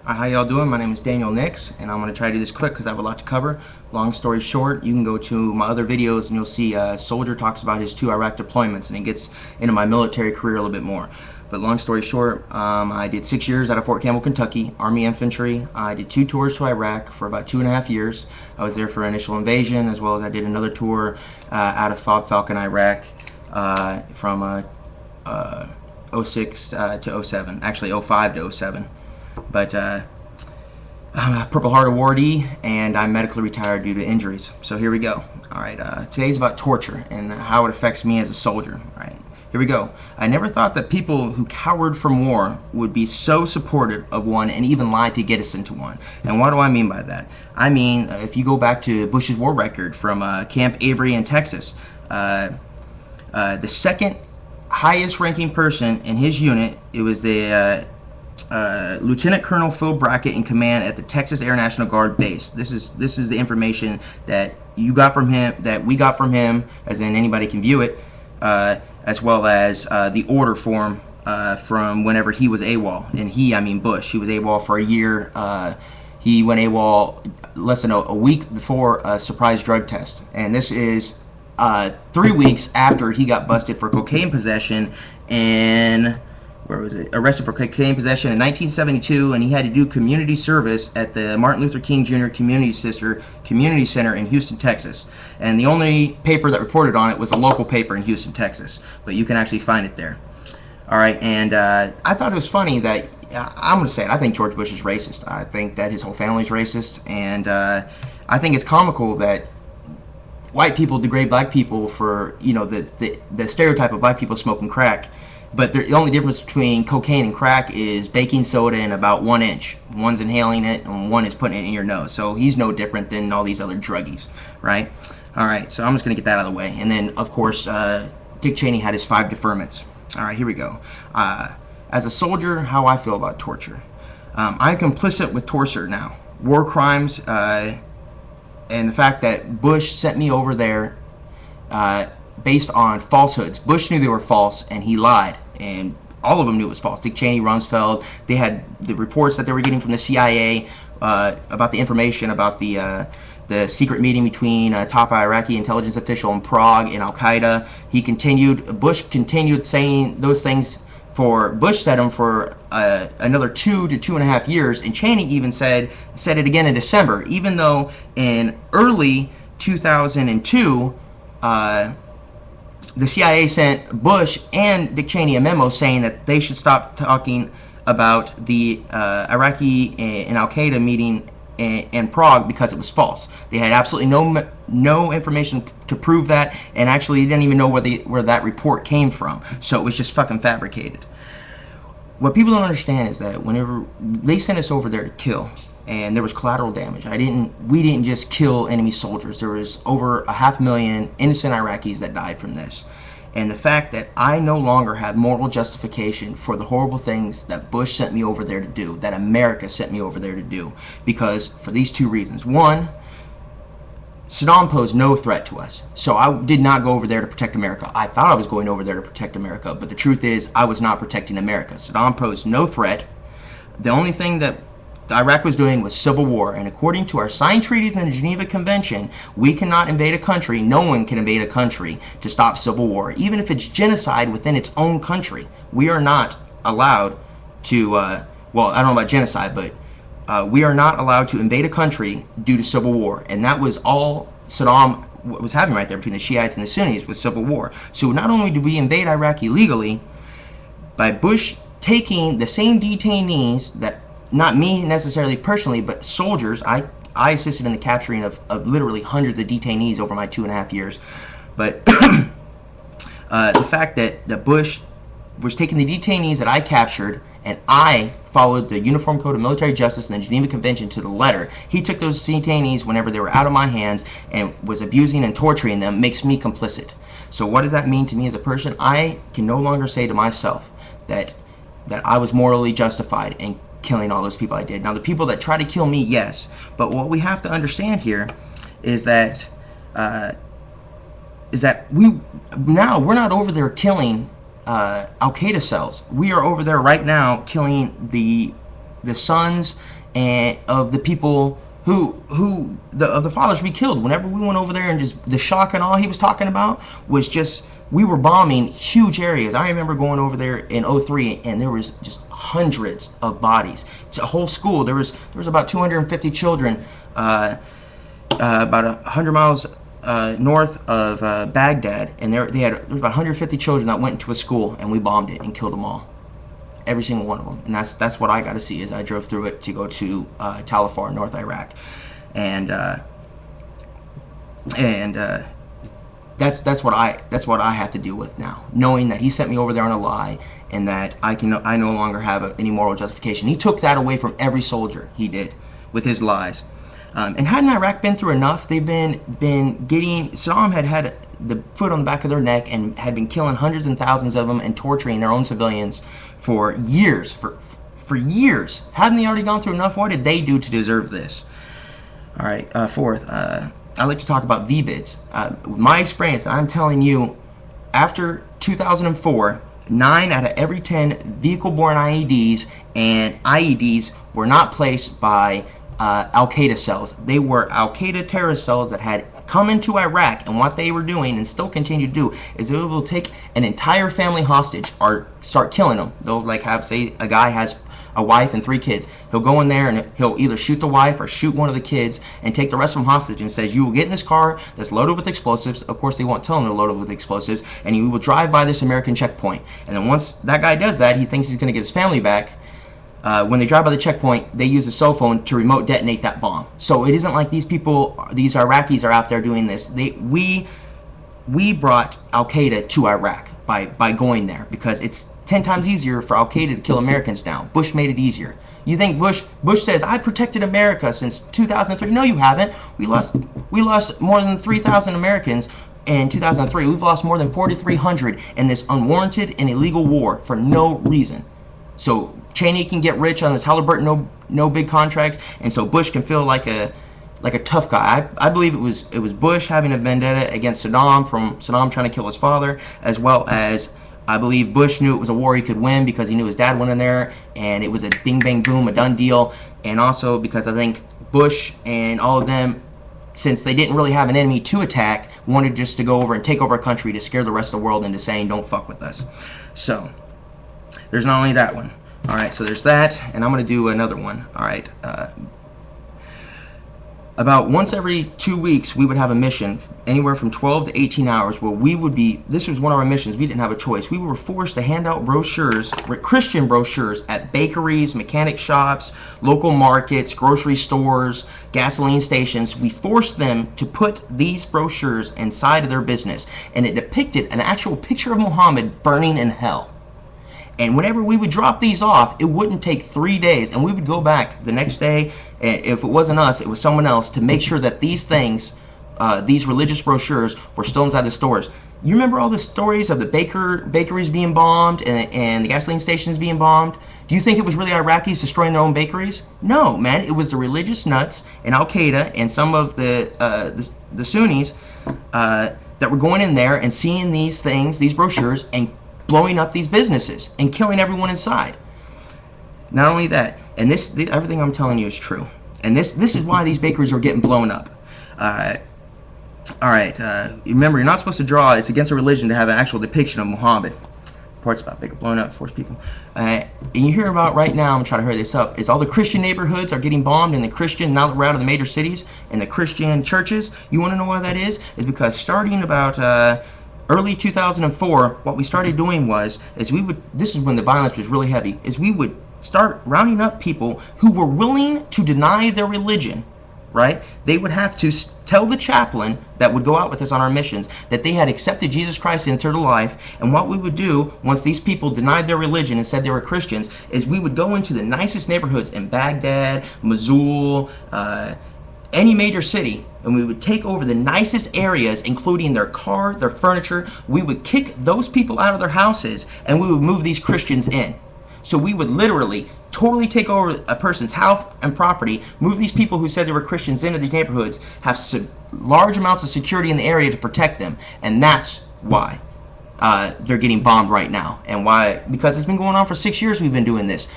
How y'all doing? My name is Daniel Nix, and I'm going to try to do this quick because I have a lot to cover. Long story short, you can go to my other videos and you'll see a soldier talks about his 2 Iraq deployments, and it gets into my military career a little bit more. But long story short, I did 6 years out of Fort Campbell, Kentucky, Army Infantry. I did 2 tours to Iraq for about 2.5 years. I was there for initial invasion, as well as I did another tour out of Fob Falcon, Iraq, from 06 to 07, actually 05 to 07. But I'm a Purple Heart awardee, and I'm medically retired due to injuries. So here we go. Alright, today's about torture and how it affects me as a soldier. Alright, here we go. I never thought that people who cowered from war would be so supportive of one and even lied to get us into one. And what do I mean by that? I mean, if you go back to Bush's war record from Camp Avery in Texas, the second highest ranking person in his unit, it was the Lieutenant Colonel Phil Brackett in command at the Texas Air National Guard base. This is the information that you got from him, that we got from him, as in anybody can view it, as well as the order form from whenever he was AWOL. And I mean Bush. He was AWOL for a year. He went AWOL less than a week before a surprise drug test, and this is 3 weeks after he got busted for cocaine possession and arrested for cocaine possession in 1972, and he had to do community service at the Martin Luther King Jr. Community Center in Houston, Texas. And the only paper that reported on it was a local paper in Houston, Texas, but you can actually find it there. Alright, and I thought it was funny that, I'm going to say it, I think George Bush is racist. I think that his whole family's racist, and I think it's comical that white people degrade black people for, you know, the stereotype of black people smoking crack. But the only difference between cocaine and crack is baking soda in about 1 inch. One's inhaling it and one is putting it in your nose. So he's no different than all these other druggies, right? Alright, so I'm just going to get that out of the way. And then, of course, Dick Cheney had his 5 deferments. Alright, here we go. As a soldier, how I feel about torture. I'm complicit with torture now. War crimes, and the fact that Bush sent me over there based on falsehoods. Bush knew they were false, and he lied, and all of them knew it was false. Dick Cheney, Rumsfeld, they had the reports that they were getting from the CIA about the information about the secret meeting between a top Iraqi intelligence official in Prague and Al-Qaeda. Bush continued saying those things. Bush said them for another 2 to 2.5 years, and Cheney even said it again in December, even though in early 2002 the CIA sent Bush and Dick Cheney a memo saying that they should stop talking about the Iraqi and Al-Qaeda meeting in Prague because it was false. They had absolutely no information to prove that, and actually didn't even know where that report came from. So it was just fucking fabricated. What people don't understand is that whenever they sent us over there to kill, and there was collateral damage, we didn't just kill enemy soldiers. There was over 500,000 innocent Iraqis that died from this. And the fact that I no longer have moral justification for the horrible things that Bush sent me over there to do, that America sent me over there to do, because for these 2 reasons. One, Saddam posed no threat to us, so I did not go over there to protect America. I thought I was going over there to protect America, but the truth is I was not protecting America. Saddam posed no threat. The only thing that Iraq was doing was civil war, and according to our signed treaties and the Geneva Convention, we cannot invade a country, no one can invade a country to stop civil war, even if it's genocide within its own country. We are not allowed to, well, I don't know about genocide, but we are not allowed to invade a country due to civil war, and that was all Saddam was having right there between the Shiites and the Sunnis, was civil war. So not only did we invade Iraq illegally, by Bush taking the same detainees that, not me necessarily personally, but soldiers. I assisted in the capturing of literally hundreds of detainees over my 2.5 years. But the fact that Bush was taking the detainees that I captured, and I followed the Uniform Code of Military Justice and the Geneva Convention to the letter. He took those detainees whenever they were out of my hands and was abusing and torturing them, makes me complicit. So what does that mean to me as a person? I can no longer say to myself that I was morally justified in killing all those people I did. Now, the people that try to kill me, yes, but what we have to understand here is that we're not over there killing Al-Qaeda cells. We are over there right now killing the the sons and of the people of the fathers we killed. Whenever we went over there, and just the shock and awe he was talking about was just, we were bombing huge areas. I remember going over there in 03, and there was just hundreds of bodies. It's a whole school. There was about 250 children, about 100 miles north of Baghdad, and there was about 150 children that went into a school, and we bombed it and killed them all, every single one of them. And that's what I got to see as I drove through it to go to Tal Afar, North Iraq, and that's what I have to deal with now, knowing that he sent me over there on a lie, and that I no longer have any moral justification. He took that away from every soldier. He did, with his lies. And hadn't Iraq been through enough? They've been getting, Saddam had the foot on the back of their neck and had been killing hundreds and thousands of them and torturing their own civilians for years. For years. Hadn't they already gone through enough? What did they do to deserve this? All right. Fourth, I like to talk about VBIDs. My experience, I'm telling you, after 2004, 9 out of every 10 vehicle-borne IEDs and IEDs were not placed by Al-Qaeda cells. They were Al-Qaeda terrorist cells that had come into Iraq, and what they were doing and still continue to do is they will take an entire family hostage or start killing them. They'll like have, say a guy has a wife and 3 kids. He'll go in there and he'll either shoot the wife or shoot one of the kids and take the rest of them hostage, and says, you will get in this car that's loaded with explosives. Of course they won't tell him they're loaded with explosives, and you will drive by this American checkpoint. And then once that guy does that, he thinks he's going to get his family back. When they drive by the checkpoint, they use a cell phone to remote detonate that bomb. So it isn't like these people, these Iraqis are out there doing this. We brought Al-Qaeda to Iraq by going there, because it's 10 times easier for Al-Qaeda to kill Americans now. Bush made it easier. You think Bush says, I protected America since 2003. No, you haven't. We lost more than 3,000 Americans in 2003. We've lost more than 4,300 in this unwarranted and illegal war for no reason. So Cheney can get rich on this Halliburton no big contracts, and so Bush can feel like a tough guy. I believe it was Bush having a vendetta against Saddam, from Saddam trying to kill his father, as well as I believe Bush knew it was a war he could win because he knew his dad went in there and it was a bing bang boom, a done deal. And also because I think Bush and all of them, since they didn't really have an enemy to attack, wanted just to go over and take over a country to scare the rest of the world into saying don't fuck with us. So there's not only that one. All right, so there's that, and I'm going to do another one. All right, about once every 2 weeks, we would have a mission, anywhere from 12 to 18 hours, where we would be, this was one of our missions, we didn't have a choice. We were forced to hand out brochures, Christian brochures, at bakeries, mechanic shops, local markets, grocery stores, gasoline stations. We forced them to put these brochures inside of their business, and it depicted an actual picture of Muhammad burning in hell. And whenever we would drop these off, it wouldn't take 3 days, and we would go back the next day, and if it wasn't us, it was someone else, to make sure that these things, these religious brochures, were still inside the stores. You remember all the stories of the bakeries being bombed and the gasoline stations being bombed? Do you think it was really Iraqis destroying their own bakeries? No, man, it was the religious nuts and Al-Qaeda and some of the Sunnis that were going in there and seeing these things, these brochures, and blowing up these businesses and killing everyone inside. Not only that, and everything I'm telling you is true, and this is why these bakeries are getting blown up. All right, remember, you're not supposed to draw. It's against a religion to have an actual depiction of Muhammad. Parts about baker blown up, force people. And you hear about right now, I'm gonna try to hurry this up, is all the Christian neighborhoods are getting bombed, and the Christian, now that we're out of the major cities, and the Christian churches. You want to know why that is? It's because starting about early 2004, what we started doing is we would, this is when the violence was really heavy, is we would start rounding up people who were willing to deny their religion, right? They would have to tell the chaplain that would go out with us on our missions that they had accepted Jesus Christ into their life. And what we would do, once these people denied their religion and said they were Christians, is we would go into the nicest neighborhoods in Baghdad, Mosul, any major city, and we would take over the nicest areas, including their car, their furniture. We would kick those people out of their houses, and we would move these Christians in. So we would literally totally take over a person's house and property, move these people who said they were Christians into these neighborhoods, have large amounts of security in the area to protect them. And that's why they're getting bombed right now. And why? Because it's been going on for 6 years we've been doing this.